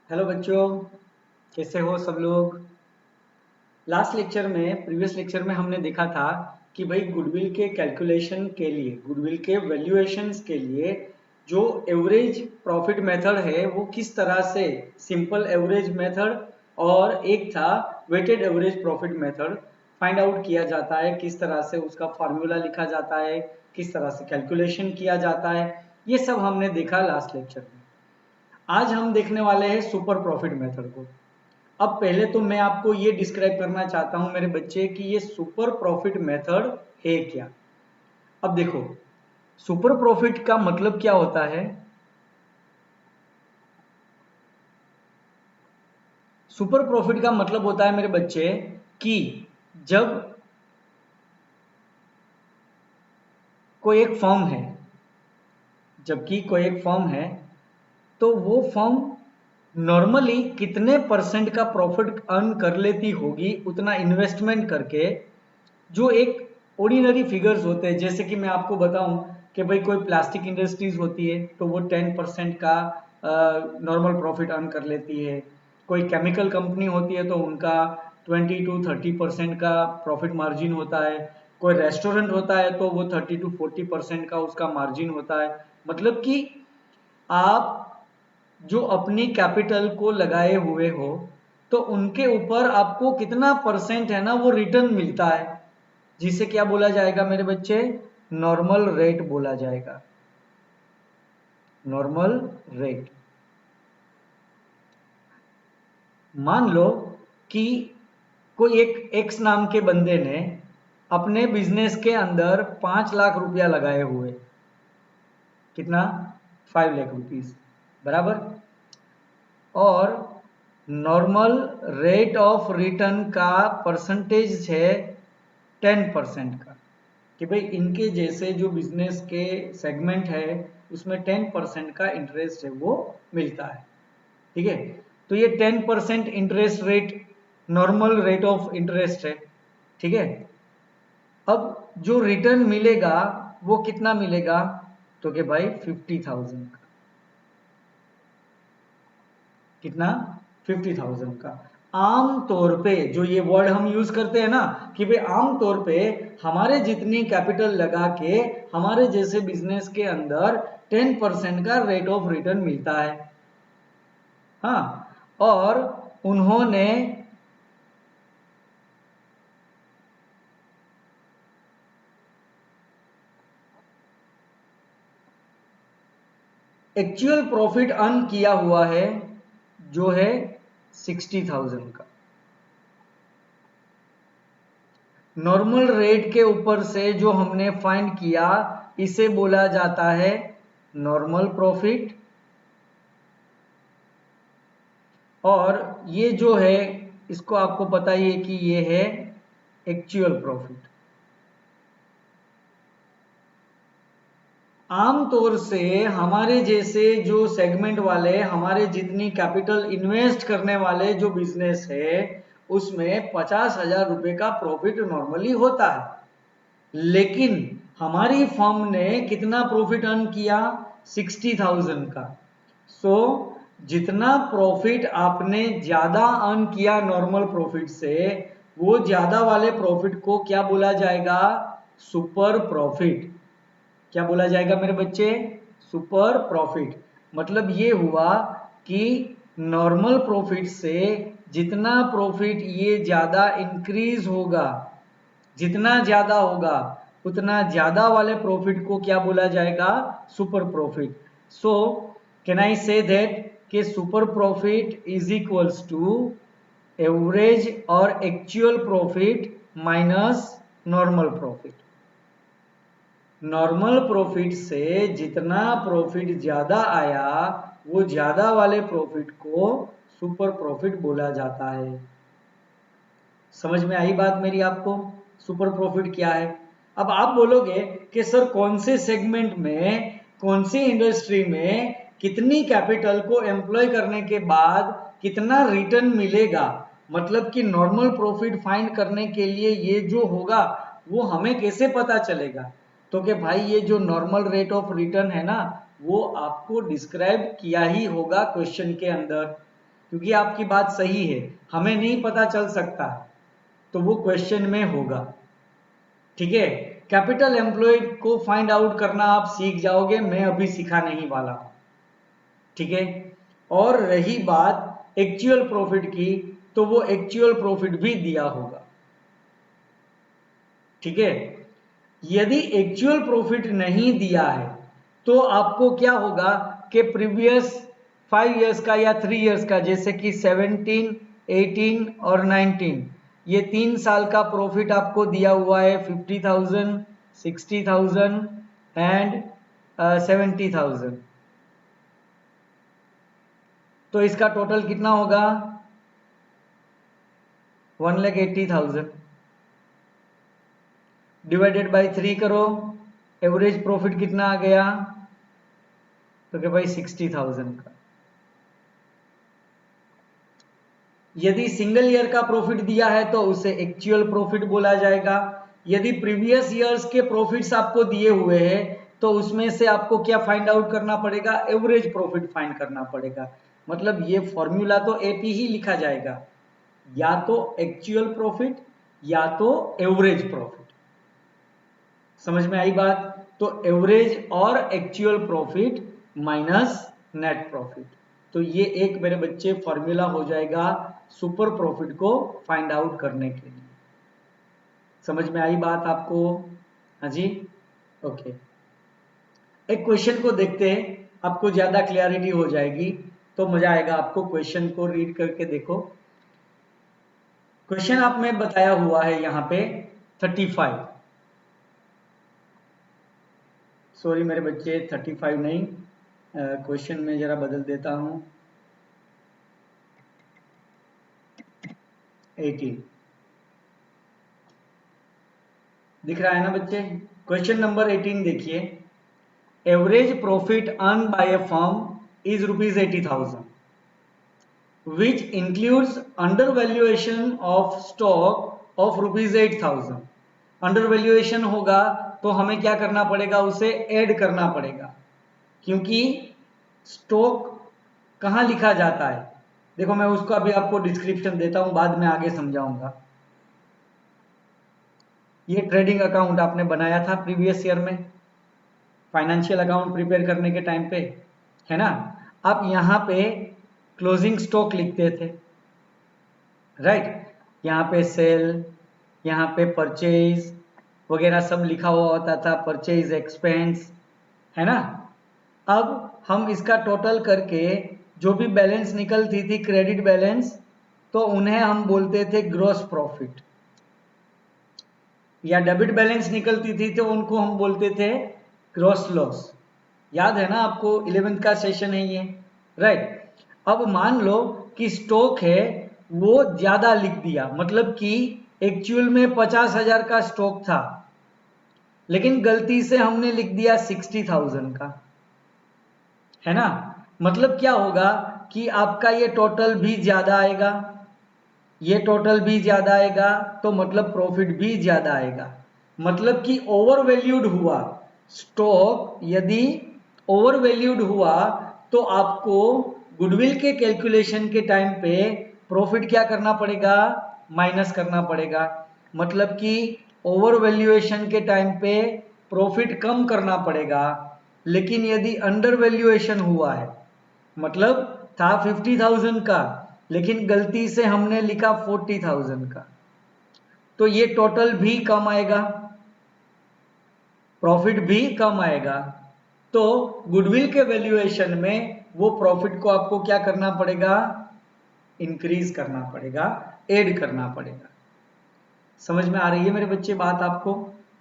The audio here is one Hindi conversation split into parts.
हेलो बच्चों, कैसे हो सब लोग। लास्ट लेक्चर में प्रीवियस लेक्चर में हमने देखा था कि भाई गुडविल के कैलकुलेशन के लिए, गुडविल के वैल्यूएशंस के लिए जो एवरेज प्रॉफिट मेथड है वो किस तरह से, सिंपल एवरेज मेथड और एक था weighted average profit method find out किया जाता है, किस तरह से उसका फॉर्मूला लिखा जाता है, किस तरह से कैलकुलेशन किया जाता है, ये सब हमने देखा लास्ट लेक्चर में। आज हम देखने वाले हैं सुपर प्रॉफिट मेथड को। अब पहले तो मैं आपको ये डिस्क्राइब करना चाहता हूं मेरे बच्चे कि ये सुपर प्रॉफिट मेथड है क्या। अब देखो, सुपर प्रॉफिट का मतलब क्या होता है। सुपर प्रॉफिट का मतलब होता है मेरे बच्चे कि जब कोई एक फर्म है, जबकि कोई एक फर्म है तो वो फर्म नॉर्मली कितने परसेंट का प्रॉफिट अर्न कर लेती होगी उतना इन्वेस्टमेंट करके। जो एक ऑर्डिनरी फिगर्स होते हैं, जैसे कि मैं आपको बताऊं कि भाई कोई प्लास्टिक इंडस्ट्रीज होती है तो वो 10% का नॉर्मल प्रॉफिट अर्न कर लेती है। कोई केमिकल कंपनी होती है तो उनका 20 to 30% का प्रॉफिट मार्जिन होता है। कोई रेस्टोरेंट होता है तो वो 30 to 40% का उसका मार्जिन होता है। मतलब कि आप जो अपनी कैपिटल को लगाए हुए हो तो उनके ऊपर आपको कितना परसेंट है ना वो रिटर्न मिलता है, जिसे क्या बोला जाएगा मेरे बच्चे, नॉर्मल रेट बोला जाएगा। Normal rate. मान लो कि कोई एक एक्स नाम के बंदे ने अपने बिजनेस के अंदर 5 लाख रुपया लगाए हुए। कितना? 5 लाख रुपीज, बराबर। और नॉर्मल रेट ऑफ रिटर्न का परसेंटेज है 10% का, कि भाई इनके जैसे जो बिजनेस के सेगमेंट है उसमें 10% का इंटरेस्ट है वो मिलता है। ठीक है, तो ये 10% interest rate normal rate of interest है। ठीक है, अब जो रिटर्न मिलेगा वो कितना मिलेगा, तो कि भाई 50,000 का। कितना? 50,000 का। आम तौर पे जो ये वर्ड हम यूज करते हैं ना कि भाई आम तौर पे हमारे जितनी कैपिटल लगा के हमारे जैसे बिजनेस के अंदर 10% का रेट ऑफ रिटर्न मिलता है। हाँ, और उन्होंने एक्चुअल प्रॉफिट अर्न किया हुआ है जो है 60,000 का। नॉर्मल रेट के ऊपर से जो हमने फाइंड किया इसे बोला जाता है नॉर्मल प्रॉफिट। और ये जो है इसको आपको पता ही है कि ये है एक्चुअल प्रॉफिट। आमतौर से हमारे जैसे जो सेगमेंट वाले, हमारे जितनी कैपिटल इन्वेस्ट करने वाले जो बिजनेस है उसमें 50,000 रुपए का प्रॉफिट नॉर्मली होता है। लेकिन हमारी फर्म ने कितना प्रॉफिट अर्न किया? 60,000 का। सो जितना प्रॉफिट आपने ज्यादा अर्न किया नॉर्मल प्रॉफिट से, वो ज्यादा वाले प्रॉफिट को क्या बोला जाएगा? Super profit. क्या बोला जाएगा मेरे बच्चे? Super profit. मतलब ये हुआ कि नॉर्मल प्रॉफिट से जितना प्रॉफिट ये ज्यादा इंक्रीज होगा, जितना ज्यादा होगा उतना ज्यादा वाले प्रॉफिट को क्या बोला जाएगा? Super profit. So can I say that कि super profit is equals to average और actual profit minus normal profit. Normal profit से जितना प्रॉफिट ज्यादा आया वो ज्यादा वाले प्रॉफिट को सुपर प्रॉफिट बोला जाता है। समझ में आई बात मेरी आपको? सुपर प्रॉफिट क्या है? अब आप बोलोगे कि सर कौन से सेगमेंट में, कौन सी इंडस्ट्री में कितनी कैपिटल को एम्प्लॉय करने के बाद कितना रिटर्न मिलेगा, मतलब कि नॉर्मल प्रॉफिट फाइंड करने के लिए ये जो होगा वो हमें कैसे पता चलेगा? तो कि भाई ये जो नॉर्मल रेट ऑफ रिटर्न है ना वो आपको डिस्क्राइब किया ही होगा क्वेश्चन के अंदर। क्योंकि आपकी बात सही है, हमें नहीं पता चल सकता, तो वो क्वेश्चन में होगा। ठीक है, कैपिटल एम्प्लॉयड को फाइंड आउट करना आप सीख जाओगे, मैं अभी सिखा नहीं वाला हूं। ठीक है, और रही बात एक्चुअल प्रॉफिट की, तो वो एक्चुअल प्रॉफिट भी दिया होगा। ठीक है, यदि एक्चुअल प्रॉफिट नहीं दिया है तो आपको क्या होगा कि प्रीवियस 5 इयर्स का या 3 इयर्स का, जैसे कि 17, 18 और 19, ये 3 साल का प्रॉफिट आपको दिया हुआ है 50,000, 60,000 एंड 70,000। तो इसका टोटल कितना होगा? 1,80,000 डिवाइडेड बाई 3 करो, एवरेज प्रॉफिट कितना आ गया? तो क्या भाई 60,000 का। यदि सिंगल ईयर का प्रॉफिट दिया है तो उसे एक्चुअल प्रॉफिट बोला जाएगा। यदि प्रीवियस ईयर्स के प्रॉफिट्स आपको दिए हुए हैं तो उसमें से आपको क्या फाइंड आउट करना पड़ेगा? एवरेज प्रॉफिट फाइंड करना पड़ेगा। मतलब ये फॉर्मूला तो एपी ही लिखा जाएगा, या तो एक्चुअल प्रॉफिट या तो एवरेज प्रॉफिट। समझ में आई बात? तो एवरेज और actual profit minus net profit, तो ये एक मेरे बच्चे फॉर्मूला हो जाएगा सुपर प्रॉफिट को फाइंड आउट करने के लिए। समझ में आई बात आपको? हाँ जी, ओके। एक क्वेश्चन को देखते हैं, आपको ज्यादा क्लियरिटी हो जाएगी, तो मजा आएगा आपको। क्वेश्चन को रीड करके देखो। क्वेश्चन आप में बताया हुआ है यहाँ पे 35, सॉरी मेरे बच्चे 35 नहीं, क्वेश्चन में जरा बदल देता हूं, 18 दिख रहा है ना बच्चे? क्वेश्चन नंबर 18 देखिए। Average profit earn by A firm is ₹80,000 which includes undervaluation of stock of ₹8,000। अंडरवैल्यूएशन होगा तो हमें क्या करना पड़ेगा? उसे ऐड करना पड़ेगा, क्योंकि स्टॉक कहां लिखा जाता है? देखो मैं उसको अभी आपको डिस्क्रिप्शन देता हूं, बाद में आगे समझाऊंगा। ये ट्रेडिंग अकाउंट आपने बनाया था प्रीवियस ईयर में, फाइनेंशियल अकाउंट प्रिपेयर करने के टाइम पे, है ना? आप यहाँ पे क्लोजिंग स्टॉक लिखते थे, राइट? यहाँ पे सेल, यहाँ पे परचेज वगैरह सब लिखा हुआ होता था, परचेज एक्सपेंस, है ना? अब हम इसका टोटल करके जो भी बैलेंस निकलती थी क्रेडिट बैलेंस, तो उन्हें हम बोलते थे ग्रॉस प्रॉफिट, या डेबिट बैलेंस निकलती थी तो उनको हम बोलते थे ग्रॉस लॉस। याद है ना आपको? 11th का सेशन है ये, राइट? अब मान लो कि स्टॉक है वो ज्यादा लिख दिया, मतलब कि एक्चुअल में 50,000 का स्टॉक था, लेकिन गलती से हमने लिख दिया 60,000 का, है ना? मतलब क्या होगा कि आपका ये टोटल भी ज्यादा आएगा, ये टोटल भी ज्यादा आएगा, तो मतलब प्रॉफिट भी ज्यादा आएगा। मतलब कि ओवर वैल्यूड हुआ स्टॉक, यदि ओवर वैल्यूड हुआ तो आपको गुडविल के कैलकुलेशन के टाइम पे प्रॉफिट क्या करना पड़ेगा? माइनस करना पड़ेगा। मतलब कि ओवर वैल्यूएशन के टाइम पे प्रॉफिट कम करना पड़ेगा। लेकिन यदि अंडर वैल्यूएशन हुआ है, मतलब था 50,000 का, लेकिन गलती से हमने लिखा 40,000 का, तो ये टोटल भी कम आएगा, प्रॉफिट भी कम आएगा। तो गुडविल के वैल्यूएशन में वो प्रॉफिट को आपको क्या करना पड़ेगा? इंक्रीज करना पड़ेगा, ऐड करना पड़ेगा। समझ में आ रही है मेरे बच्चे बात आपको?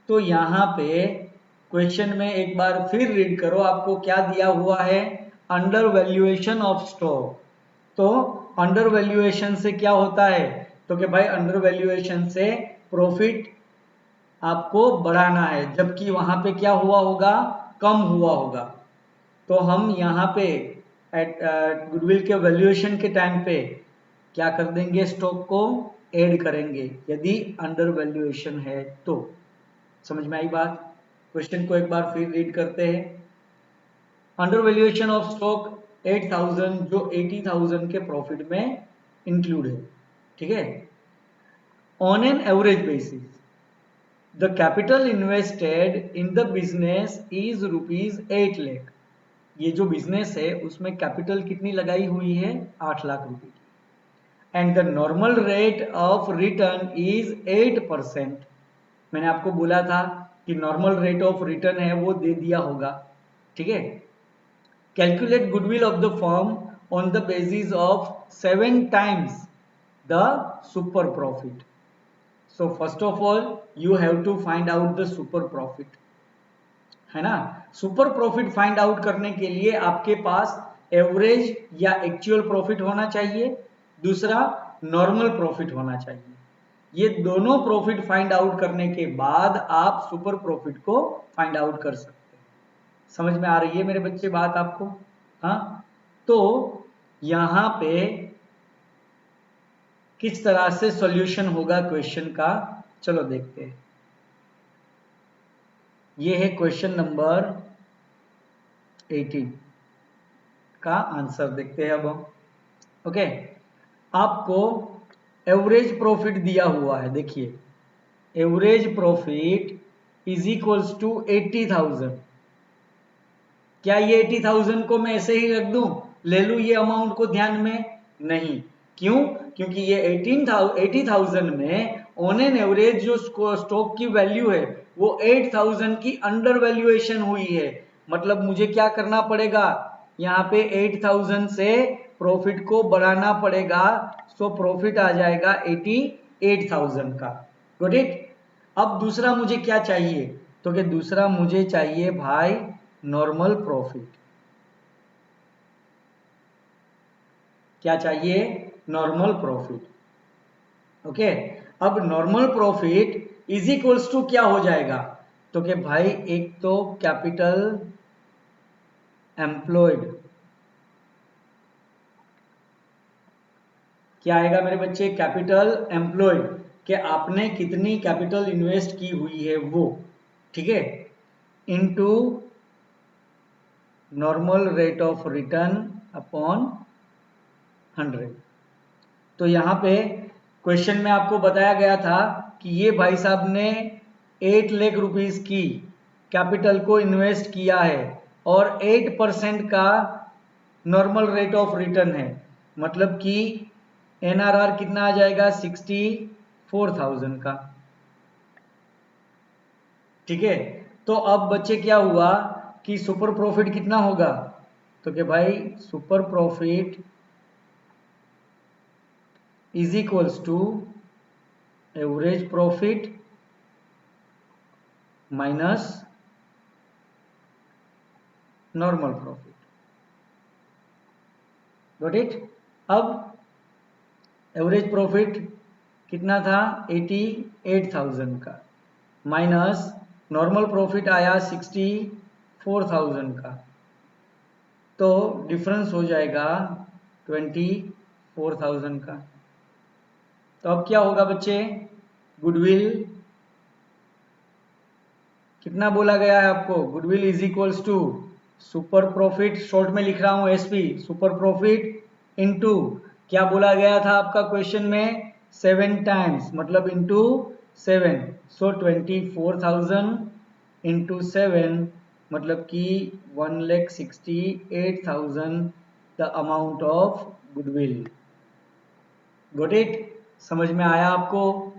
तो यहां पे क्वेश्चन में एक बार फिर रीड करो, आपको क्या दिया हुआ है? Under valuation of stock. तो अंडर वैल्यूएशन से क्या होता है? तो कि भाई अंडर वैल्यूएशन से प्रॉफिट आपको बढ़ाना है, जबकि वहां पे क्या हुआ होगा? कम हुआ होगा। तो हम यहाँ पे गुडविल के वैल्यूएशन के टाइम पे क्या कर देंगे? स्टॉक को ऐड करेंगे, यदि अंडर वैल्यूएशन है तो। समझ में आई बात? क्वेश्चन को एक बार फिर रीड करते हैं। अंडर वैल्यूएशन ऑफ स्टॉक 8,000 जो 80,000 के प्रॉफिट में इंक्लूड है, ठीक है। On an average basis the capital invested in the business is ₹8 lakh. ये जो बिजनेस है उसमें कैपिटल कितनी लगाई हुई है? 8 लाख रुपए की। And the normal rate of return is 8%। मैंने आपको बोला था कि नॉर्मल रेट ऑफ रिटर्न है वो दे दिया होगा, ठीक है। Calculate goodwill of the firm on the basis of 7 times the super profit. So first of all you have to find out the super profit, है ना। सुपर प्रॉफिट फाइंड आउट करने के लिए आपके पास एवरेज या एक्चुअल प्रॉफिट होना चाहिए, दूसरा नॉर्मल प्रॉफिट होना चाहिए। ये दोनों प्रॉफिट फाइंड आउट करने के बाद आप सुपर प्रॉफिट को फाइंड आउट कर सकते हैं। समझ में आ रही है मेरे बच्चे बात आपको? हाँ, तो यहां पे किस तरह से सॉल्यूशन होगा क्वेश्चन का, चलो देखते हैं। ये है क्वेश्चन नंबर 18 का आंसर, देखते हैं अब हम। ओके, आपको एवरेज प्रॉफिट दिया हुआ है, देखिए average profit is equals to 80,000। क्या ये 80,000 को मैं ऐसे ही रख दूं, ले लूं ये अमाउंट को ध्यान में? नहीं, क्यों? क्योंकि ये 80,000 में ऑन एन एवरेज जो स्टॉक की वैल्यू है वो 8,000 की अंडर वैल्यूएशन हुई है। मतलब मुझे क्या करना पड़ेगा, यहाँ पे 8,000 से प्रॉफिट को बढ़ाना पड़ेगा, सो प्रॉफिट आ जाएगा 88,000 का। Got it. अब दूसरा मुझे क्या चाहिए, तो कि दूसरा मुझे चाहिए भाई नॉर्मल प्रॉफिट। क्या चाहिए? Normal profit. ओके, अब normal profit is equals to क्या हो जाएगा, तो कि भाई एक तो कैपिटल एम्प्लॉयड, क्या आएगा मेरे बच्चे? कैपिटल एम्प्लॉयड, कि आपने कितनी कैपिटल इन्वेस्ट की हुई है वो, ठीक है, into normal rate of return upon 100। तो यहां पे क्वेश्चन में आपको बताया गया था कि ये भाई साहब ने 8 लाख रुपीस की कैपिटल को इन्वेस्ट किया है और 8% का नॉर्मल रेट ऑफ रिटर्न है, मतलब कि एनआरआर कितना आ जाएगा? 64,000 का, ठीक है। तो अब बच्चे क्या हुआ कि सुपर प्रॉफिट कितना होगा, तो कि भाई super profit is equals to average profit minus normal profit. Got it. अब एवरेज प्रॉफिट कितना था? 88,000 का, माइनस नॉर्मल प्रॉफिट आया 64,000 का, तो डिफरेंस हो जाएगा 24,000 का। तो अब क्या होगा बच्चे? गुडविल कितना बोला गया है आपको? Goodwill is equals to super profit, short में लिख रहा हूं एसपी, सुपर प्रॉफिट इनटू क्या बोला गया था आपका क्वेश्चन में? 7 टाइम्स, मतलब इनटू 7, सो 24,000 इंटू 7, मतलब कि 1,68,000 the amount of goodwill. Got it. समझ में आया आपको?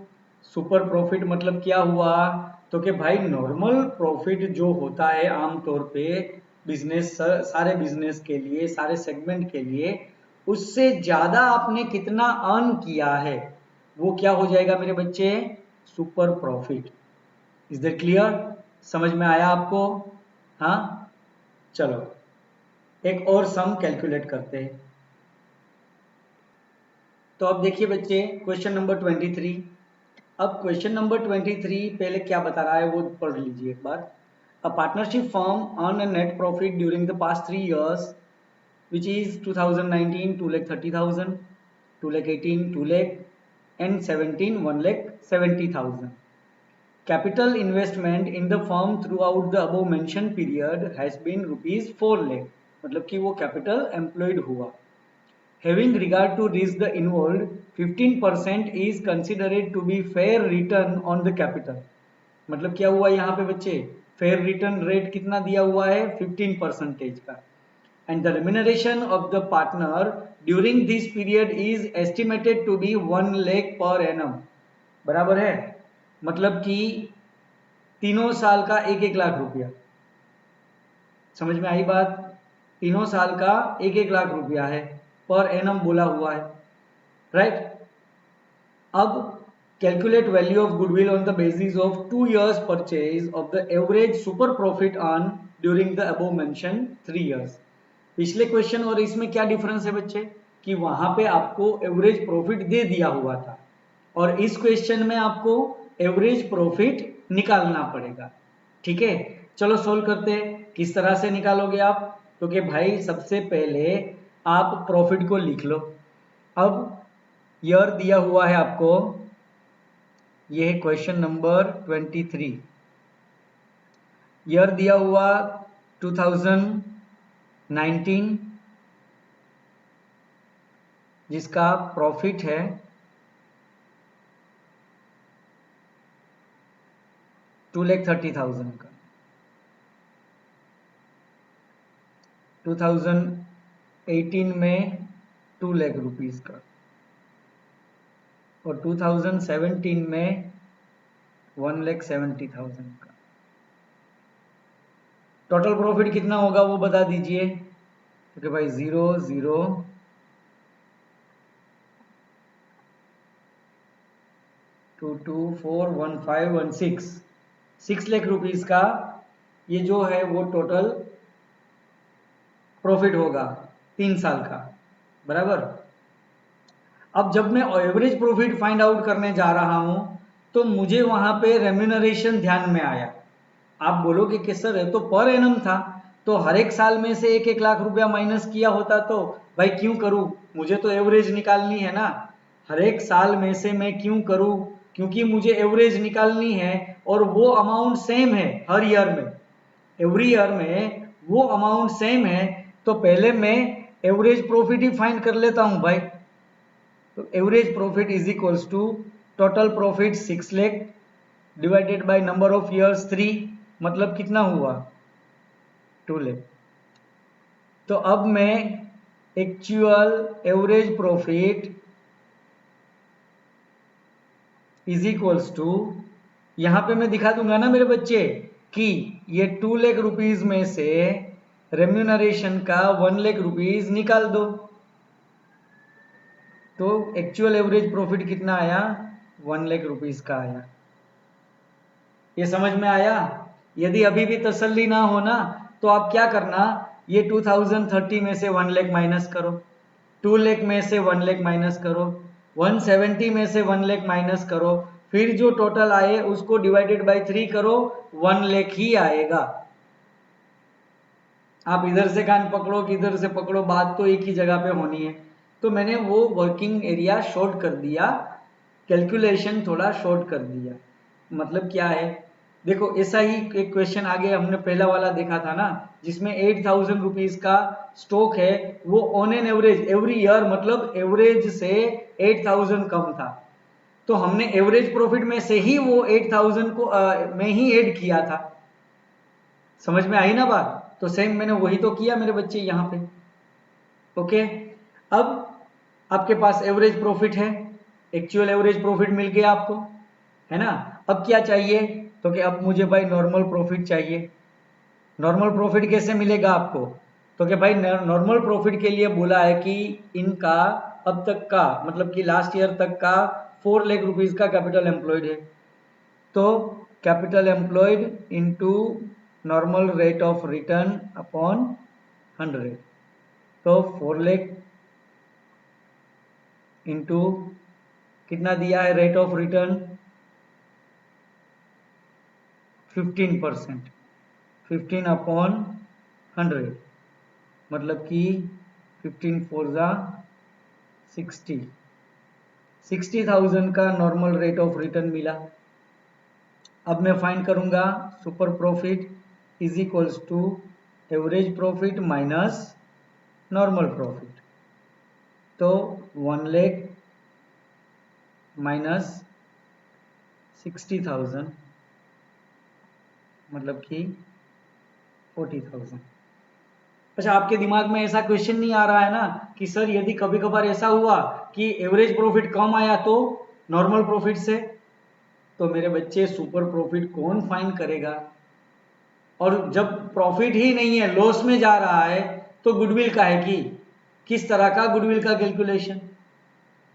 सुपर प्रॉफिट मतलब क्या हुआ, तो कि भाई नॉर्मल प्रॉफिट जो होता है आमतौर पे बिजनेस, सारे बिजनेस के लिए, सारे सेगमेंट के लिए, उससे ज्यादा आपने कितना अर्न किया है वो क्या हो जाएगा मेरे बच्चे? Super profit. Is that clear? समझ में आया आपको? हाँ, चलो एक और सम कैलकुलेट करते हैं। तो अब देखिए बच्चे क्वेश्चन नंबर 23। अब क्वेश्चन नंबर 23 पहले क्या बता रहा है वो पढ़ लीजिए एक बार। A partnership firm earn a net profit during the past 3 years which is 2019 2,30,000, 2,18 2 lakh and 17 1,70,000. Capital investment in the firm throughout the above mentioned period has been rupees 4 lakh. मतलब कि वो कैपिटल एम्प्लॉयड हुआ। Having regard to risk the involved, 15% is considered to be fair return on the capital। मतलब क्या हुआ यहाँ पे बच्चे, फेयर रिटर्न रेट कितना दिया हुआ है, 15% का। And the remuneration of the partner during this period is estimated to be 1 lakh per annum. बराबर है, मतलब कि तीनों साल का 1-1 लाख रुपया। समझ में आई बात, तीनों साल का 1-1 लाख रुपया है, पर एनम बोला हुआ है, राइट। अब calculate value of goodwill on the basis of 2 years purchase of the average super profit earn during the above mention 3 years। पिछले क्वेश्चन और इसमें क्या डिफरेंस है बच्चे, कि वहां पे आपको एवरेज प्रॉफिट दे दिया हुआ था और इस क्वेश्चन में आपको एवरेज प्रॉफिट निकालना पड़ेगा। ठीक है, चलो सोल्व करते हैं। किस तरह से निकालोगे आप, तो कि भाई सबसे पहले आप प्रॉफिट को लिख लो। अब ईयर दिया हुआ है आपको, ये है क्वेश्चन नंबर 23। ईयर दिया हुआ 2019, जिसका प्रॉफिट है 2,30,000 का। 2018 में 2 लाख रुपीस का और 2017 में 1,70,000 का। टोटल प्रॉफिट कितना होगा वो बता दीजिए। तो भाई 0 0 2 2 4 1 5 1 6 6 लाख रुपीस का ये जो है वो टोटल प्रॉफिट होगा 3 साल का, बराबर। अब जब मैं एवरेज प्रॉफिट फाइंड आउट करने जा रहा हूं तो मुझे वहां पे रेम्यूनरेशन ध्यान में आया। आप बोलोगे कि सर ये तो पर एनम था, तो हर एक साल में से 1-1 लाख रुपया माइनस किया होता तो भाई क्यों करूं, मुझे तो एवरेज निकालनी है ना। हर एक साल में से मैं क्यों करूं, क्योंकि मुझे एवरेज निकालनी है और वो अमाउंट सेम है हर ईयर में, एवरी ईयर में वो अमाउंट सेम है। तो पहले मैं एवरेज प्रॉफिट ही फाइंड कर लेता हूं भाई। तो average profit is equals to total profit 6 lakh divided by number of years 3, मतलब कितना हुआ 2 लाख। तो अब मैं actual average profit is equals to, यहां पे मैं दिखा दूंगा ना मेरे बच्चे कि ये 2 लाख रुपीस में से रेम्यूनरेशन का 1 लाख रुपीस निकाल दो, तो एक्चुअल एवरेज प्रॉफिट कितना आया 1 लाख रुपीस का आया। ये समझ में आया। यदि अभी भी तसल्ली ना हो ना तो आप क्या करना, ये 2030 में से 1 लाख माइनस करो, 2 लाख में से 1 लाख माइनस करो, 170 में से 1 लाख माइनस करो, फिर जो टोटल आए उसको डिवाइडेड बाय 3 करो, 1 लाख ही आएगा। आप इधर से कान पकड़ो कि इधर से पकड़ो, बात तो एक ही जगह पे होनी है। तो मैंने वो वर्किंग एरिया शॉर्ट कर दिया, कैलकुलेशन थोड़ा शॉर्ट कर दिया। मतलब क्या है, देखो ऐसा ही एक क्वेश्चन आगे हमने पहला वाला देखा था ना, जिसमें 8,000 रुपीज का स्टॉक है, वो on an average every year, मतलब एवरेज से 8,000 कम था, तो हमने एवरेज प्रॉफिट में से ही वो 8,000 को में ही ऐड किया था। समझ में आई ना बात। तो सेम मैंने वही तो किया मेरे बच्चे यहाँ पे। ओके, अब आपके पास एवरेज प्रॉफिट है, एक्चुअल एवरेज प्रॉफिट मिल गया आपको, है ना। अब क्या चाहिए, तो कि अब मुझे भाई नॉर्मल प्रॉफिट चाहिए। नॉर्मल प्रॉफिट कैसे मिलेगा आपको, तो कि भाई नॉर्मल प्रॉफिट के लिए बोला है कि इनका अब तक का, मतलब कि लास्ट ईयर तक का 4 लाख रुपीज का कैपिटल एम्प्लॉयड है, तो capital employed into normal rate of return upon 100, तो 4 लाख इंटू कितना दिया है रेट ऑफ रिटर्न 15%, 15 अपॉन 100, मतलब कि 15 4 जा 60, 60,000 का नॉर्मल रेट ऑफ रिटर्न मिला। अब मैं फाइंड करूंगा super profit is equals to average profit minus normal profit, तो 1 लाख माइनस 60,000 मतलब कि 40,000। अच्छा, आपके दिमाग में ऐसा क्वेश्चन नहीं आ रहा है ना कि सर यदि कभी कभार ऐसा हुआ कि एवरेज प्रॉफिट कम आया तो नॉर्मल प्रॉफिट से, तो मेरे बच्चे सुपर प्रॉफिट कौन फाइंड करेगा? और जब प्रॉफिट ही नहीं है, लॉस में जा रहा है, तो गुडविल का है कि किस तरह का गुडविल का कैलकुलेशन?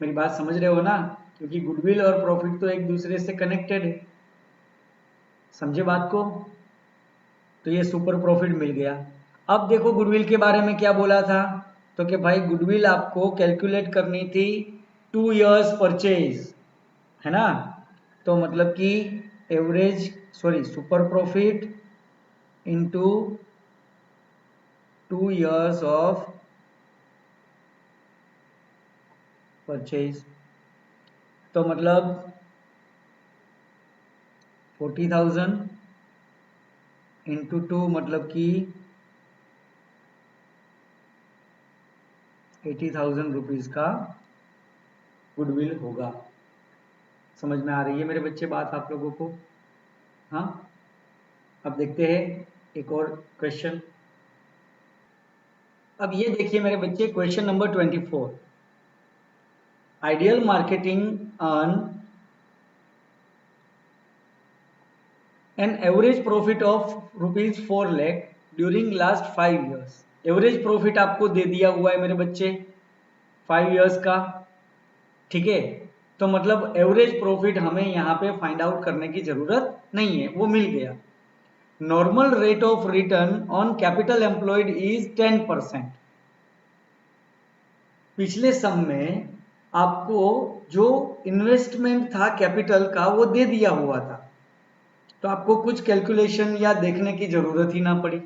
मेरी बात समझ रहे हो ना? क्योंकि गुडविल और प्रॉफिट तो एक दूसरे से कनेक्टेड है, समझे बात को? तो ये सुपर प्रॉफिट मिल गया। अब देखो गुडविल के बारे में क्या बोला था, तो कि भाई गुडविल आपको कैलकुलेट करनी थी 2 इयर्स परचेज, है ना? तो मतलब कि super profit into 2 years of purchase, तो मतलब 40,000 इंटू 2 मतलब कि 80,000 रुपीज का गुडविल होगा। समझ में आ रही है मेरे बच्चे बात आप लोगों को? हाँ, अब देखते हैं एक और क्वेश्चन। अब ये देखिए मेरे बच्चे, question number 24। Ideal marketing earn an average profit of ₹4 lakh during last 5 years. Average profit आपको दे दिया हुआ है मेरे बच्चे 5 इयर्स का, ठीक है? तो मतलब एवरेज प्रॉफिट हमें यहाँ पे फाइंड आउट करने की जरूरत नहीं है, वो मिल गया। Normal rate of return on capital employed is 10%। पिछले सम में आपको जो इन्वेस्टमेंट था कैपिटल का वो दे दिया हुआ था, तो आपको कुछ कैलकुलेशन या देखने की जरूरत ही ना पड़ी।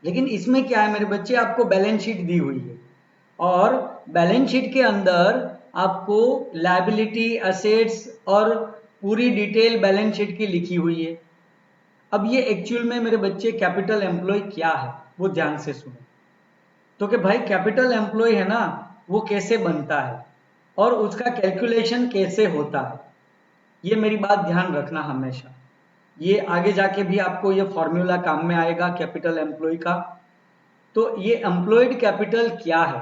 लेकिन इसमें क्या है मेरे बच्चे, आपको बैलेंस शीट दी हुई है और बैलेंस शीट के अंदर आपको लायबिलिटी, असेट्स और पूरी डिटेल बैलेंस शीट की लिखी हुई है। अब ये एक्चुअल में मेरे बच्चे कैपिटल एम्प्लॉय क्या है वो ध्यान से सुनो। तो कि भाई कैपिटल एम्प्लॉय है ना, वो कैसे बनता है और उसका कैलकुलेशन कैसे होता है, ये मेरी बात ध्यान रखना हमेशा। ये आगे जाके भी आपको ये फॉर्मूला काम में आएगा कैपिटल एम्प्लॉय का। तो ये एम्प्लॉयड कैपिटल क्या है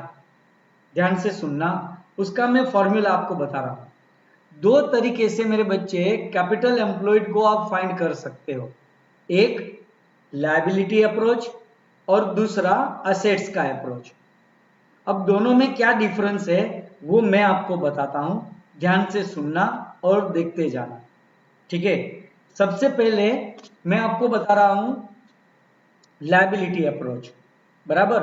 ध्यान से सुनना, उसका मैं फॉर्मूला आपको बता रहा हूं। दो तरीके से मेरे बच्चे कैपिटल एम्प्लॉयड को आप फाइंड कर सकते हो, एक लायबिलिटी अप्रोच और दूसरा असेट्स का अप्रोच। अब दोनों में क्या डिफरेंस है वो मैं आपको बताता हूं, ध्यान से सुनना और देखते जाना, ठीक है? सबसे पहले मैं आपको बता रहा हूं लायबिलिटी अप्रोच, बराबर।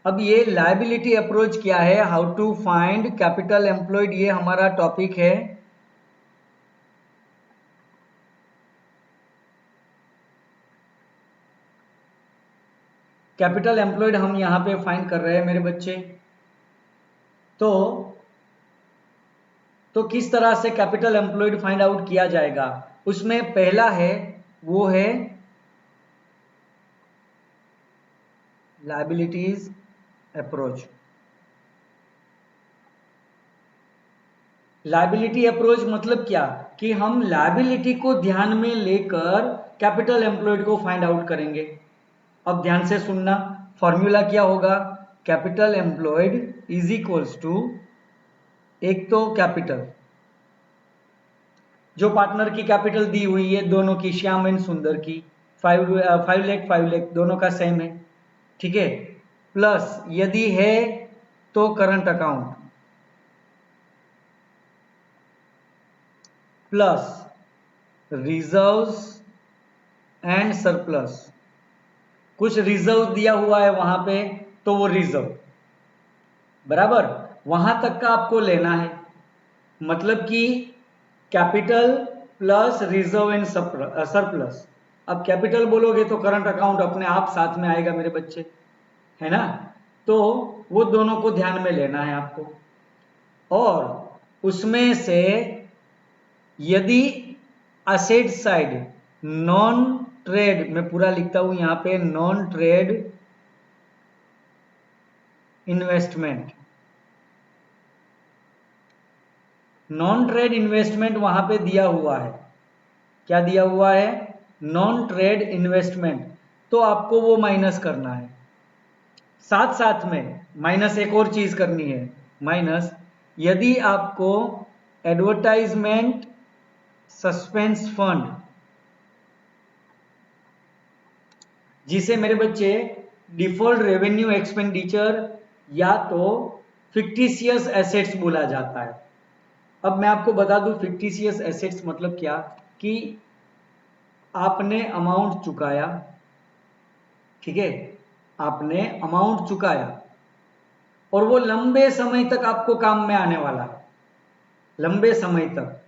अब ये लायबिलिटी अप्रोच क्या है, how to find capital employed, ये हमारा टॉपिक है। कैपिटल एम्प्लॉयड हम यहां पे फाइंड कर रहे हैं मेरे बच्चे। तो किस तरह से कैपिटल एम्प्लॉयड फाइंड आउट किया जाएगा, उसमें पहला है वो है लायबिलिटीज अप्रोच। लायबिलिटी अप्रोच मतलब क्या कि हम लायबिलिटी को ध्यान में लेकर कैपिटल एम्प्लॉयड को फाइंड आउट करेंगे। अब ध्यान से सुनना, फॉर्मूला क्या होगा, capital employed is equals to, एक तो कैपिटल, जो पार्टनर की कैपिटल दी हुई है दोनों की, श्याम एंड सुंदर की 5 लाख 5 लाख दोनों का सेम है, ठीक है? प्लस यदि है तो current account, plus reserves and surplus. कुछ रिजर्व दिया हुआ है वहां पे, तो वो रिजर्व, बराबर, वहां तक का आपको लेना है। मतलब कि capital plus reserve and surplus. अब कैपिटल बोलोगे तो करंट अकाउंट अपने आप साथ में आएगा मेरे बच्चे, है ना? तो वो दोनों को ध्यान में लेना है आपको। और उसमें से यदि असेट साइड नॉन ट्रेड, मैं पूरा लिखता हूं यहां पे, non trade investment. Non trade investment वहां पे दिया हुआ है, क्या दिया हुआ है, नॉन ट्रेड इन्वेस्टमेंट, तो आपको वो माइनस करना है। साथ साथ में माइनस एक और चीज करनी है, माइनस यदि आपको एडवर्टाइजमेंट सस्पेंस फंड, जिसे मेरे बच्चे डिफॉल्ट रेवेन्यू एक्सपेंडिचर या तो फिक्टिशियस एसेट्स बोला जाता है। अब मैं आपको बता दूं फिक्टिशियस एसेट्स मतलब क्या, कि आपने अमाउंट चुकाया, ठीक है, आपने अमाउंट चुकाया और वो लंबे समय तक आपको काम में आने वाला है, लंबे समय तक,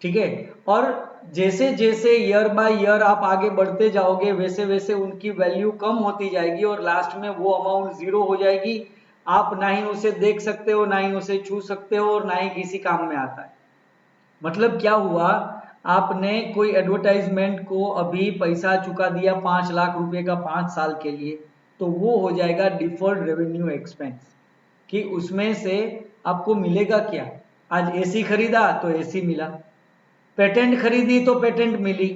ठीक है, और जैसे जैसे ईयर बाय ईयर आप आगे बढ़ते जाओगे वैसे वैसे उनकी वैल्यू कम होती जाएगी और लास्ट में वो अमाउंट जीरो हो जाएगी। आप ना ही उसे देख सकते हो, ना ही उसे छू सकते हो और ना ही किसी काम में आता है। मतलब क्या हुआ, आपने कोई एडवर्टाइजमेंट को अभी पैसा चुका दिया 5 लाख रुपए का 5 साल के लिए, तो वो हो जाएगा डिफर्ड रेवेन्यू एक्सपेंस, कि उसमें से आपको मिलेगा क्या, आज एसी खरीदा तो एसी मिला, पेटेंट खरीदी तो पेटेंट मिली,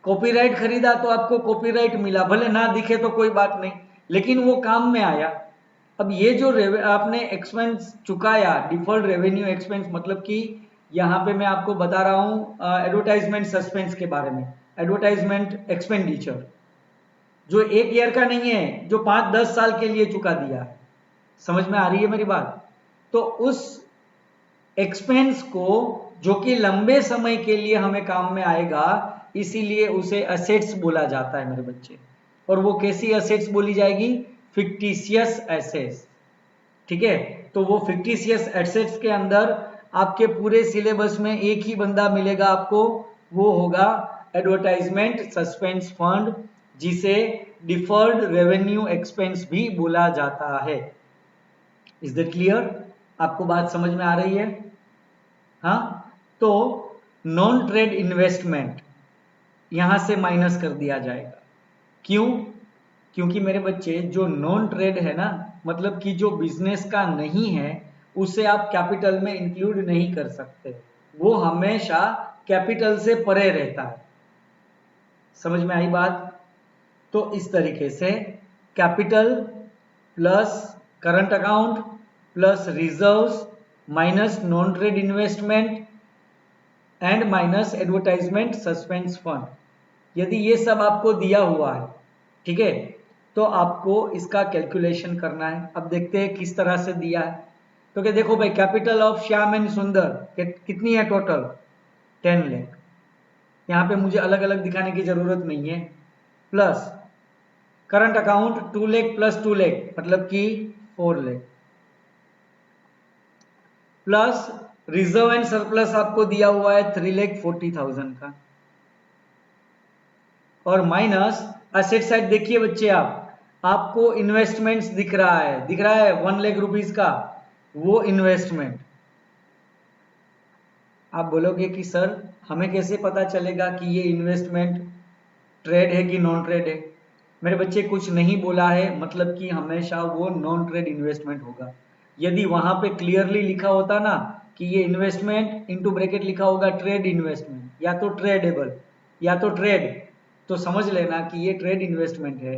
कॉपीराइट खरीदा तो आपको कॉपीराइट मिला, भले ना दिखे तो कोई बात नहीं, लेकिन वो काम में आया। अब ये जो आपने एक्सपेंस चुकाया, डिफर्ड रेवेन्यू एक्सपेंस, मतलब कि यहाँ पे मैं आपको बता रहा हूँ एडवर्टाइजमेंट सस्पेंस के बारे में, एडवर्टाइजमेंट एक्सपेंडिचर जो एक ईयर का नहीं है, जो 5-10 साल के लिए चुका दिया है। समझ में आ रही है मेरी बात? तो उस एक्सपेंस को जो कि लंबे समय के लिए हमें काम में आएगा, इसीलिए उसे असेट्स बोला जाता है मेरे बच्चे। और वो कैसी असेट्स बोली जाएगी, फिक्टिशियस एसेट्स, ठीक है। तो वो फिक्टिशियस एसेट्स के अंदर आपके पूरे सिलेबस में एक ही बंदा मिलेगा आपको, वो होगा एडवर्टाइजमेंट सस्पेंस फंड, जिसे डिफर्ड रेवेन्यू एक्सपेंस भी बोला जाता है। Is that clear? आपको बात समझ में आ रही है? हाँ, तो नॉन ट्रेड इन्वेस्टमेंट यहां से माइनस कर दिया जाएगा। क्यों? क्योंकि मेरे बच्चे जो नॉन ट्रेड है ना, मतलब कि जो बिजनेस का नहीं है, उसे आप कैपिटल में इंक्लूड नहीं कर सकते, वो हमेशा कैपिटल से परे रहता है। समझ में आई बात? तो इस तरीके से capital plus current account plus reserves minus non trade investment and minus advertisement suspense fund, यदि ये सब आपको दिया हुआ है, ठीक है, तो आपको इसका कैलकुलेशन करना है। अब देखते हैं किस तरह से दिया है। तो क्या देखो भाई, कैपिटल ऑफ श्याम एंड सुंदर कितनी है टोटल, 10 लाख। यहाँ पे मुझे अलग अलग दिखाने की जरूरत नहीं है। Plus current account 2 lakh plus 2 lakh मतलब कि 4 lakh, plus reserve and surplus आपको दिया हुआ है 3,40,000 का, और माइनस एसेट साइड देखिए बच्चे, आपको इन्वेस्टमेंट्स दिख रहा है, दिख रहा है 1 लाख रुपीज का, वो इन्वेस्टमेंट। आप बोलोगे कि सर हमें कैसे पता चलेगा कि ये इन्वेस्टमेंट ट्रेड है कि नॉन ट्रेड है? मेरे बच्चे कुछ नहीं बोला है, मतलब कि हमेशा वो नॉन ट्रेड इन्वेस्टमेंट होगा। यदि वहां पे क्लियरली लिखा होता ना कि ये इन्वेस्टमेंट इनटू ब्रैकेट लिखा होगा ट्रेड इन्वेस्टमेंट या तो ट्रेडेबल या तो ट्रेड, तो समझ लेना कि ये ट्रेड इन्वेस्टमेंट है,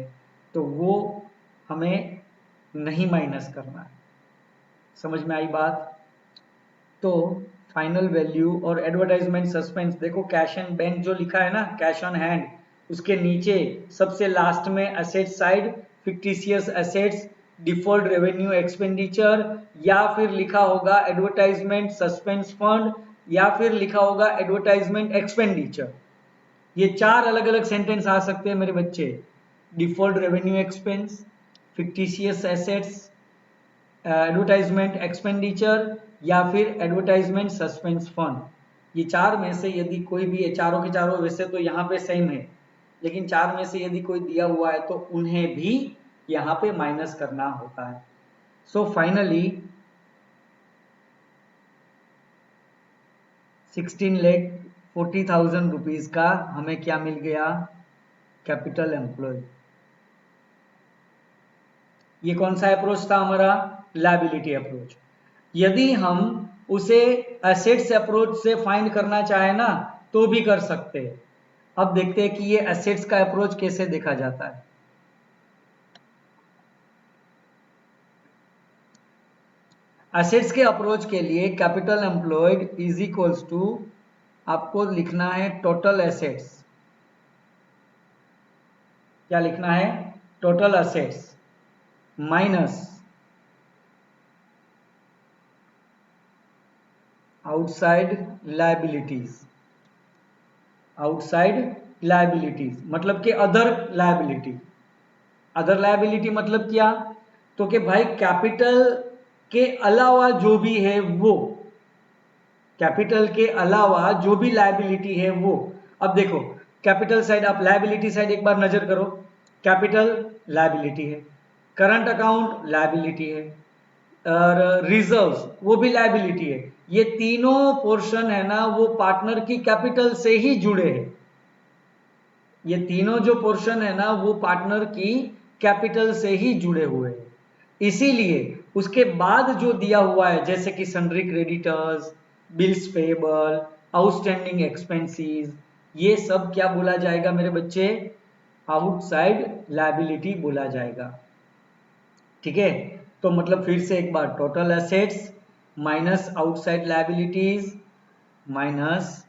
तो वो हमें नहीं माइनस करना है। समझ में आई बात? तो फाइनल वैल्यू और एडवर्टाइजमेंट सस्पेंस, देखो कैश एंड बैंक जो लिखा है ना, कैश ऑन हैंड, उसके नीचे सबसे लास्ट में asset side fictitious assets default revenue expenditure, या फिर लिखा होगा एडवर्टाइजमेंट सस्पेंस फंड, या फिर लिखा होगा एडवर्टाइजमेंट एक्सपेंडिचर। ये 4 अलग अलग सेंटेंस आ सकते हैं मेरे बच्चे, default revenue expense, fictitious assets, advertisement expenditure, या फिर एडवर्टाइजमेंट सस्पेंस फंड। ये 4 में से यदि कोई भी है, चारों के चारों वैसे तो यहाँ पे सेम है, लेकिन 4 में से यदि कोई दिया हुआ है तो उन्हें भी यहाँ पे माइनस करना होता है। सो फाइनली 16,40,000 रुपीज का हमें क्या मिल गया, कैपिटल एम्प्लॉय। ये कौन सा अप्रोच था हमारा? Liability approach. यदि हम उसे एसेट्स अप्रोच से फाइंड करना चाहे ना तो भी कर सकते हैं। अब देखते हैं कि ये एसेट्स का अप्रोच कैसे देखा जाता है। एसेट्स के अप्रोच के लिए capital employed is equals to आपको लिखना है टोटल एसेट्स। क्या लिखना है? Total assets minus outside liabilities. Outside liabilities मतलब कि अदर लायबिलिटी। अदर लायबिलिटी मतलब क्या? तो कि भाई कैपिटल के अलावा जो भी है वो, कैपिटल के अलावा जो भी लायबिलिटी है वो। अब देखो कैपिटल साइड, आप लायबिलिटी साइड एक बार नजर करो। कैपिटल लायबिलिटी है, करंट अकाउंट लायबिलिटी है, और रिजर्व्स वो भी लायबिलिटी है। ये तीनों पोर्शन है ना वो पार्टनर की कैपिटल से ही जुड़े हैं। ये तीनों जो पोर्शन है ना वो पार्टनर की कैपिटल से ही जुड़े हुए हैं। इसीलिए उसके बाद जो दिया हुआ है जैसे कि sundry creditors, bills payable, outstanding expenses, ये सब क्या बोला जाएगा मेरे बच्चे? आउटसाइड लायबिलिटी बोला जाएगा। ठीक है, तो मतलब फिर से एक बार, total assets minus outside liabilities minus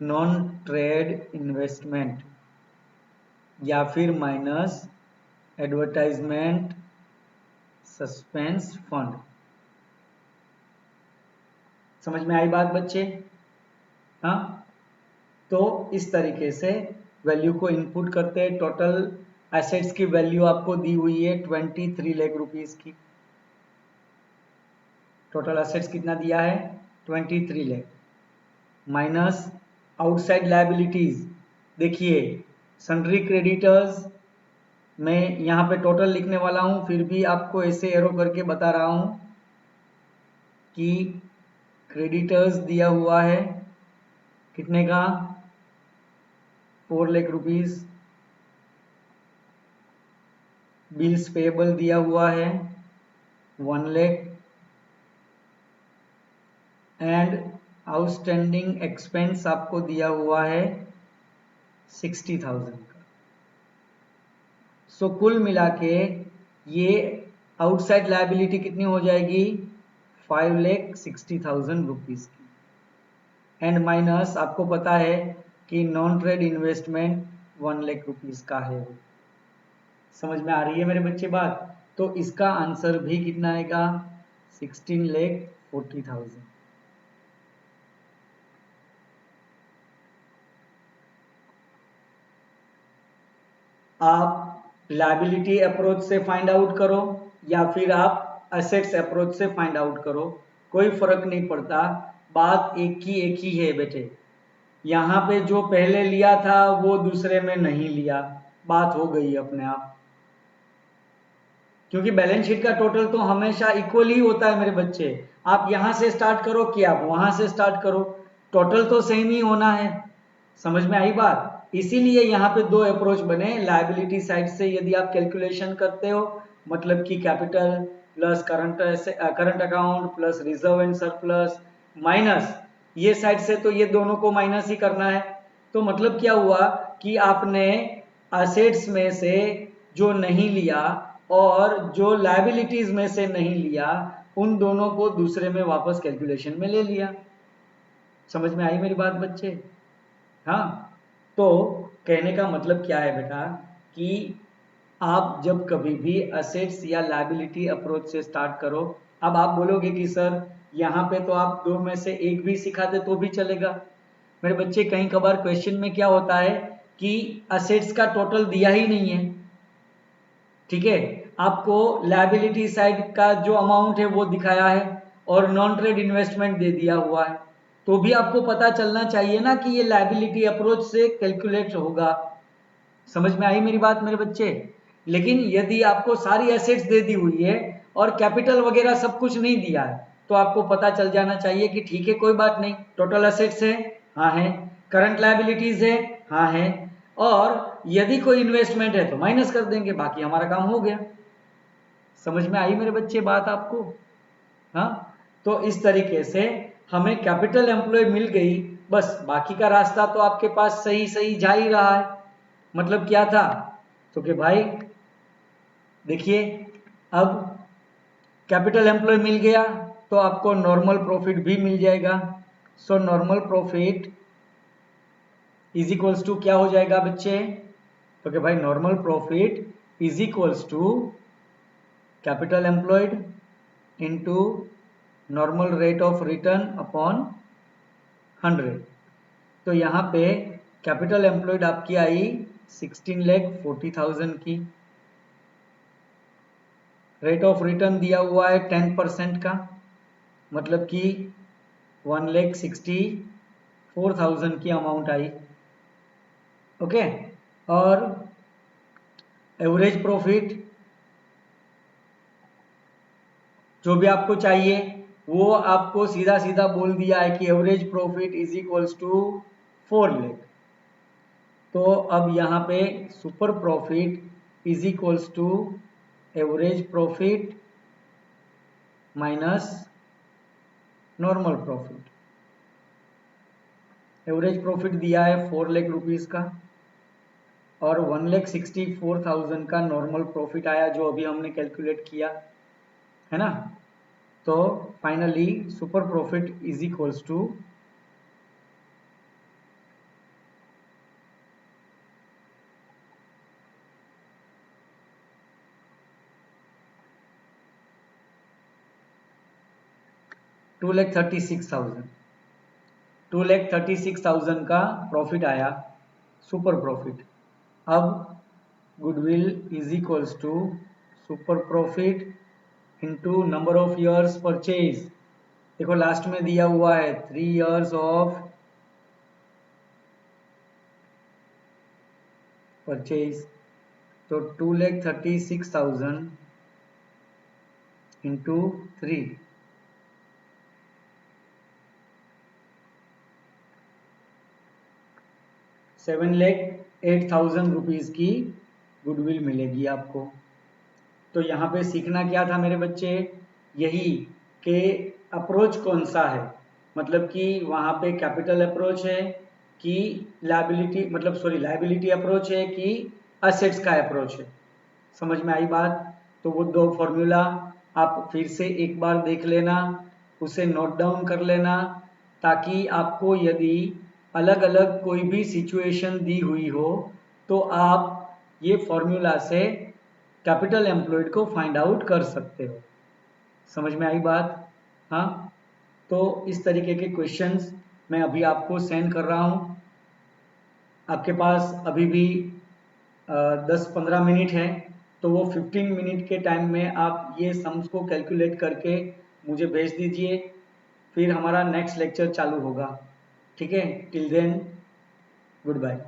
non trade investment या फिर माइनस एडवर्टाइजमेंट सस्पेंस फंड। समझ में आई बात बच्चे? हाँ, तो इस तरीके से वैल्यू को इनपुट करते हैं। टोटल एसेट्स की वैल्यू आपको दी हुई है 23 लाख रुपीस की। टोटल एसेट्स कितना दिया है? 23 लाख माइनस आउटसाइड लायबिलिटीज। देखिए सन्ड्री क्रेडिटर्स, मैं यहाँ पे टोटल लिखने वाला हूँ फिर भी आपको ऐसे एरो करके बता रहा हूँ कि क्रेडिटर्स दिया हुआ है कितने का? 4 लाख रुपीस। बिल्स पेएबल दिया हुआ है 1 लाख एंड आउटस्टैंडिंग एक्सपेंस आपको दिया हुआ है 60,000 का। सो कुल मिला के ये आउटसाइड लायबिलिटी कितनी हो जाएगी? 5,60,000 रुपीज की। एंड माइनस आपको पता है कि non trade investment 1 lakh rupees का है। समझ में आ रही है मेरे बच्चे बात? तो इसका आंसर भी कितना आएगा? 16,40,000। आप लायबिलिटी अप्रोच से फाइंड आउट करो या फिर आप एसेट्स अप्रोच से फाइंड आउट करो, कोई फर्क नहीं पड़ता, बात एक ही है बेटे। यहाँ पे जो पहले लिया था वो दूसरे में नहीं लिया, बात हो गई अपने आप। क्योंकि बैलेंस शीट का टोटल तो हमेशा इक्वल ही होता है मेरे बच्चे। आप यहाँ से स्टार्ट करो कि आप वहां से स्टार्ट करो, टोटल तो सेम ही होना है। समझ में आई बात? इसीलिए यहाँ पे दो अप्रोच बने। लायबिलिटी साइड से यदि आप कैलकुलेशन करते हो मतलब कि capital plus current account plus reserve and surplus minus ये साइड से, तो ये दोनों को माइनस ही करना है। तो मतलब क्या हुआ कि आपने असेट्स में से जो नहीं लिया और जो लायबिलिटीज में से नहीं लिया उन दोनों को दूसरे में वापस कैलकुलेशन में ले लिया। समझ में आई मेरी बात बच्चे? हाँ, तो कहने का मतलब क्या है बेटा कि आप जब कभी भी असेट्स या लायबिलिटी अप्रोच से स्टार्ट करो, अब आप बोलोगे कि सर यहाँ पे तो आप दो में से एक भी सिखाते तो भी चलेगा। मेरे बच्चे कहीं कभार क्वेश्चन में क्या होता है कि असेट्स का टोटल दिया ही नहीं है, ठीक है, आपको लायबिलिटी साइड का जो अमाउंट है वो दिखाया है और नॉन ट्रेड इन्वेस्टमेंट दे दिया हुआ है, तो भी आपको पता चलना चाहिए ना कि ये लायबिलिटी अप्रोच से कैलकुलेट होगा। समझ में आई मेरी बात मेरे बच्चे? लेकिन यदि आपको सारी एसेट्स दे दी हुई है और कैपिटल वगैरह सब कुछ नहीं दिया है तो आपको पता चल जाना चाहिए कि ठीक है कोई बात नहीं, टोटल एसेट्स है, हाँ है, करंट लायबिलिटीज है, हाँ है, और यदि कोई इन्वेस्टमेंट है तो माइनस कर देंगे, बाकी हमारा काम हो गया। समझ में आई मेरे बच्चे बात आपको? हाँ, तो इस तरीके से हमें कैपिटल एम्प्लॉय मिल गई, बस बाकी का रास्ता तो आपके पास सही सही जा ही रहा है। मतलब क्या था तो कि भाई देखिए, अब कैपिटल एम्प्लॉय मिल गया तो आपको नॉर्मल प्रॉफिट भी मिल जाएगा। So normal profit is equals to क्या हो जाएगा बच्चे? तो कि भाई normal profit is equals to capital employed into normal rate of return upon 100। तो यहाँ पे कैपिटल एम्प्लॉयड आपकी आई 16,40,000 की, रेट ऑफ रिटर्न दिया हुआ है 10% का, मतलब कि 1,64,000 की अमाउंट आई। ओके, और एवरेज प्रॉफिट जो भी आपको चाहिए वो आपको सीधा सीधा बोल दिया है कि average profit is equals to 4 lakh. तो अब यहाँ पे super profit is equals to average profit minus normal profit. Average profit दिया है 4 लाख रुपीस का और 1,64,000 का नॉर्मल प्रॉफिट आया जो अभी हमने कैलकुलेट किया है ना। तो finally super profit is equals to 2,36,000। 2,36,000 का प्रॉफिट आया, सुपर प्रॉफिट। अब goodwill is equals to super profit into number of years purchase. देखो लास्ट में दिया हुआ है 3 years ऑफ परचेज, तो 2,36,000 इंटू 3, 7,08,000 रुपीज़ की गुडविल मिलेगी आपको। तो यहाँ पे सीखना क्या था मेरे बच्चे? यही कि अप्रोच कौन सा है, मतलब कि वहाँ पे कैपिटल अप्रोच है कि लायबिलिटी, मतलब सॉरी लायबिलिटी अप्रोच है कि असेट्स का अप्रोच है। समझ में आई बात? तो वो दो फॉर्मूला आप फिर से एक बार देख लेना, उसे नोट डाउन कर लेना, ताकि आपको यदि अलग अलग कोई भी सिचुएशन दी हुई हो तो आप ये फॉर्मूला से कैपिटल एम्प्लॉयड को फाइंड आउट कर सकते हो। समझ में आई बात? हाँ, तो इस तरीके के क्वेश्चंस मैं अभी आपको सेंड कर रहा हूँ। आपके पास अभी भी 10-15 मिनट है, तो वो 15 मिनट के टाइम में आप ये सम्स को कैलकुलेट करके मुझे भेज दीजिए, फिर हमारा नेक्स्ट लेक्चर चालू होगा। ठीक है, टिल देन गुड बाय।